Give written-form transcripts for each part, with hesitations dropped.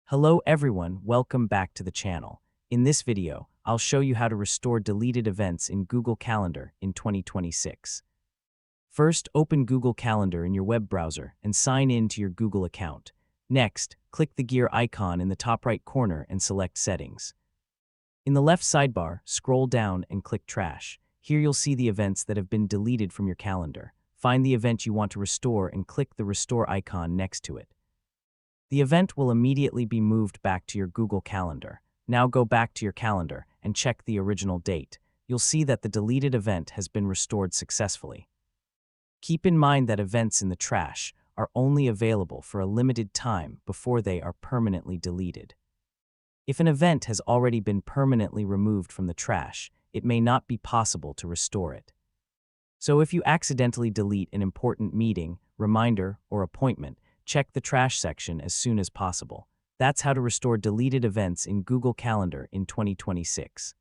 Hello everyone, welcome back to the channel. In this video, I'll show you how to restore deleted events in Google Calendar in 2026. First, open Google Calendar in your web browser and sign in to your Google account. Next, click the gear icon in the top right corner and select Settings. In the left sidebar, scroll down and click Trash. Here you'll see the events that have been deleted from your calendar. Find the event you want to restore and click the Restore icon next to it. The event will immediately be moved back to your Google Calendar. Now go back to your calendar and check the original date. You'll see that the deleted event has been restored successfully. Keep in mind that events in the trash are only available for a limited time before they are permanently deleted. If an event has already been permanently removed from the trash, it may not be possible to restore it. So if you accidentally delete an important meeting, reminder, or appointment, check the trash section as soon as possible. That's how to restore deleted events in Google Calendar in 2026.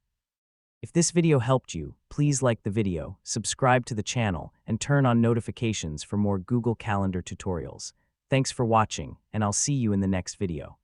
If this video helped you, please like the video, subscribe to the channel, and turn on notifications for more Google Calendar tutorials. Thanks for watching, and I'll see you in the next video.